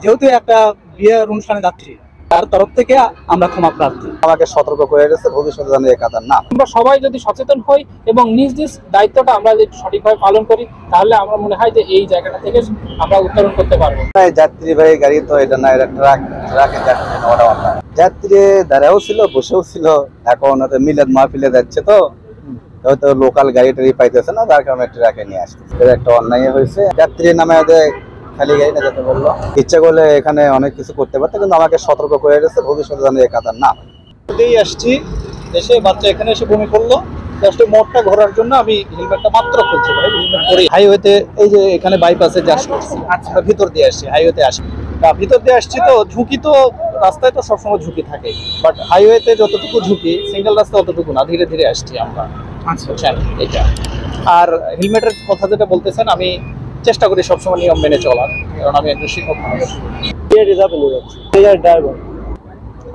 যেহেতু একটা বিয়ের অনুষ্ঠানে যাচ্ছি, তার তরফ থেকে আমরা ক্ষমা প্রার্থী। আমাকে সতর্ক করে রেখেছে, ভবিষ্যতে যেন এই কাতার না। আমরা সবাই যদি সচেতন হই এবং নিজ নিজ দায়িত্বটা আমরা যদি সঠিকভাবে পালন করি, তাহলে আমার মনে হয় যে এই জায়গাটা থেকে আমরা উত্তরণ করতে পারবো। যাত্রীবাহী গাড়ি তো এটা না, এটা ট্রাকের যাত্রী নেওয়াটা অন্যায়। যাত্রী দাঁড়াও ছিল, বসেও ছিল। এখন মিলাদ মাহফিলে যাচ্ছে, তো হয়তো লোকাল গাড়ি টাড়ি পাইতেছে না, তার কারণে ট্রাকে নিয়ে আসছে। এটা একটা অন্যায় হয়েছে। যাত্রী নামে খালি গাড়ি না যেতে বললো। ইচ্ছা করলে এখানে অনেক কিছু করতে পারতো, কিন্তু আমাকে সতর্ক করে রেখেছে, ভবিষ্যতে যেন এই কাতার না। আসছি, এসে বাচ্চা এখানে এসে বমি করলো। জাস্ট মোড়টা ঘোরার জন্য আমি হেলমেটটা মাত্র খুলছি, হেলমেট পরে হাইওয়েতে, এই যে এখানে বাইপাসে জাস্ট করছি। আচ্ছা, ভিতর দিয়ে আসছি, হাইওয়েতে আসি, ভিতর দিয়ে আসছি। তো ঝুঁকি তো রাস্তায় তো সবসময় ঝুঁকি থাকে, বাট হাইওয়েতে যতটুকু ঝুঁকি, সিঙ্গেল রাস্তা অতটুকু না, ধীরে ধীরে আসছি আমরা। আচ্ছা, এটা। আর হেলমেটের কথা যেটা বলতেছেন, আমি চেষ্টা করি সবসময় নিয়ম মেনে চলার, কারণ আমি একজন শিক্ষক মানুষ। ড্রাইভার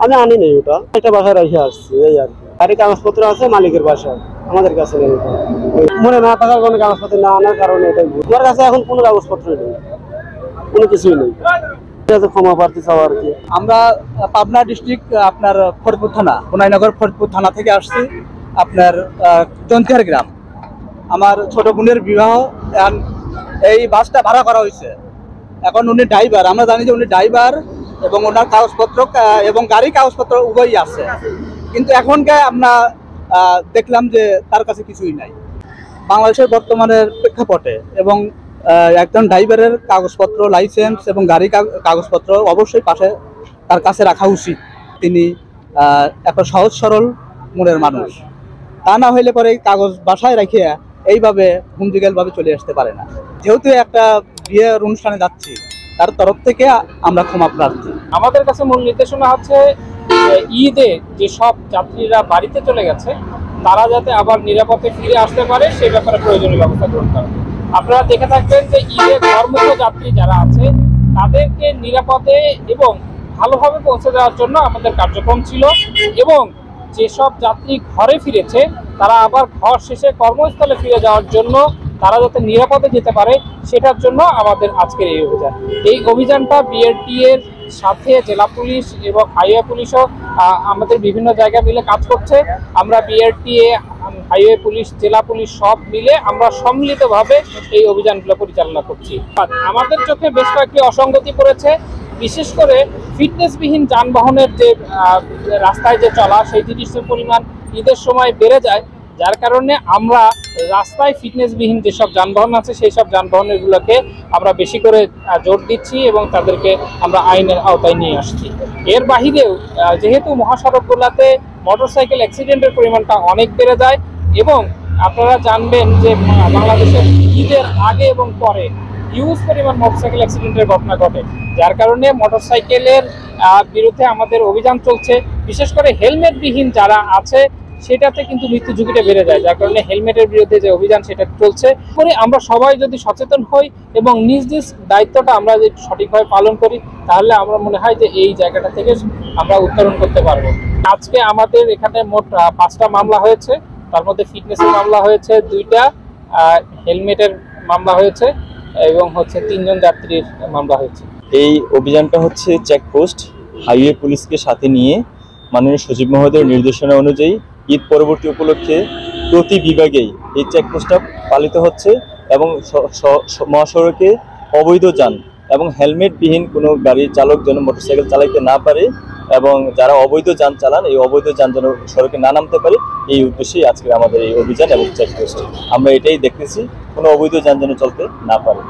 আমি আনি নেই, ওটা একটা বাসায় রেখে আসছি, এই আর কি। গাড়ি কাগজপত্র আছে মালিকের বাসায়, আমাদের কাছে নেই। মনে না থাকার কোনো কাগজপত্র না আনার কারণে এটাই ভুল। আমার কাছে এখন কোনো কাগজপত্র নেই, কোনো কিছুই নেই। ক্ষমা প্রার্থী চাও আর কি। আমরা পাবনা ডিস্ট্রিক্ট, আপনার ফরিদপুর থানা, কোনাইনগর ফরিদপুর থানা থেকে আসছি, আপনার জন্তিয়ার গ্রাম। আমার ছোট বোনের বিবাহ, এই বাসটা ভাড়া করা হয়েছে। এখন উনি ড্রাইভার, আমরা জানি যে উনি ড্রাইভার এবং ওনার কাগজপত্র এবং গাড়ি কাগজপত্র উভয়ই আছে, কিন্তু এখনকার আমরা দেখলাম যে তার কাছে কিছুই নাই। বাংলাদেশের বর্তমানের প্রেক্ষাপটে এবং একজন ড্রাইভারের কাগজপত্র, লাইসেন্স এবং গাড়ি কাগজপত্র অবশ্যই পাশে তার কাছে রাখা উচিত। তিনি একটা সহজ সরল মনের মানুষ, তা না হইলে পরে কাগজ বাসায় রাখিয়া এইভাবে হুমজিগেলভাবে চলে আসতে পারে না। যেহেতু একটা বিয়ের অনুষ্ঠানে যাচ্ছি, তার তরফ থেকে আমরা ক্ষমা প্রার্থী। আমাদের কাছে মূল নির্দেশনা হচ্ছে ঈদে যেসব যাত্রীরা বাড়িতে চলে গেছে, তারা যাতে আবার নিরাপদে ফিরে আসতে পারে সেই ব্যাপারে প্রয়োজনীয় ব্যবস্থা গ্রহণ করা। আপনারা দেখে থাকবেন যে ঈদে ঘরমুখী যাত্রী যারা আছে, তাদেরকে নিরাপদে এবং ভালোভাবে পৌঁছে দেওয়ার জন্য আমাদের কার্যক্রম ছিল, এবং যেসব যাত্রী ঘরে ফিরেছে তারা আবার ঘর শেষে কর্মস্থলে ফিরে যাওয়ার জন্য তারা যাতে নিরাপদে যেতে পারে, সেটার জন্য আমাদের আজকের এই অভিযান। এই অভিযানটা বিআরটি এর সাথে জেলা পুলিশ এবং হাইওয়ে পুলিশও আমাদের বিভিন্ন জায়গায় মিলে কাজ করছে। আমরা বিআরটি, হাইওয়ে পুলিশ, জেলা পুলিশ সব মিলে আমরা সম্মিলিতভাবে এই অভিযানগুলো পরিচালনা করছি। আমাদের চোখে বেশ কয়েকটি অসঙ্গতি পড়েছে, বিশেষ করে ফিটনেসবিহীন যানবাহনের যে রাস্তায় যে চলা, সেই জিনিসের পরিমাণ ঈদের সময় বেড়ে যায়, যার কারণে আমরা রাস্তায় ফিটনেসবিহীন যেসব যানবাহন আছে সেই সব যানবাহনগুলোকে আমরা বেশি করে জোর দিচ্ছি এবং তাদেরকে আমরা আইনের আওতায় নিয়ে আসছি। এর বাহিরেও যেহেতু মহাসড়কগুলোতে মোটরসাইকেল অ্যাক্সিডেন্টের পরিমাণটা অনেক বেড়ে যায়, এবং আপনারা জানবেন যে বাংলাদেশের ঈদের আগে এবং পরে হিউজ পরিমাণ মোটরসাইকেল অ্যাক্সিডেন্টের ঘটনা ঘটে, যার কারণে মোটরসাইকেলের বিরুদ্ধে আমাদের অভিযান চলছে। বিশেষ করে হেলমেটবিহীন যারা আছে সেটাতে কিন্তু মৃত্যু ঝুঁকিটা বেড়ে যায়, যার কারণে হেলমেটের বিরুদ্ধে যে অভিযান সেটা চলছে। আমরা সবাই যদি সচেতন হই এবং নিজ নিজ দায়িত্বটা আমরা যদি সঠিকভাবে পালন করি, তাহলে আমার মনে হয় যে এই জায়গাটা থেকে আমরা উত্তরণ করতে পারবো। আজকে আমাদের এখানে মোট 5টা মামলা হয়েছে, তার মধ্যে ফিটনেসের মামলা হয়েছে 2টা, হেলমেটের মামলা হয়েছে এবং 3 জন যাত্রীর মামলা হয়েছে। এই অভিযানটা হচ্ছে চেকপোস্ট হাইওয়ে পুলিশকে সাথে নিয়ে মাননীয় সচিব মহোদয়ের নির্দেশনা অনুযায়ী ঈদ পরবর্তী উপলক্ষে প্রতি বিভাগেই এই চেকপোস্টটা পালিত হচ্ছে, এবং মহাসড়কে অবৈধ যান এবং হেলমেটবিহীন কোনো গাড়ির চালক যেন মোটরসাইকেল চালাইতে না পারে, এবং যারা অবৈধ যান চালান এই অবৈধ যান যেন সড়কে না নামতে পারে, এই উদ্দেশ্যেই আজকে আমাদের এই অভিযান এবং চেকপোস্ট। আমরা এটাই দেখতেছি, কোনো অবৈধ যান যেন চলতে না পারে।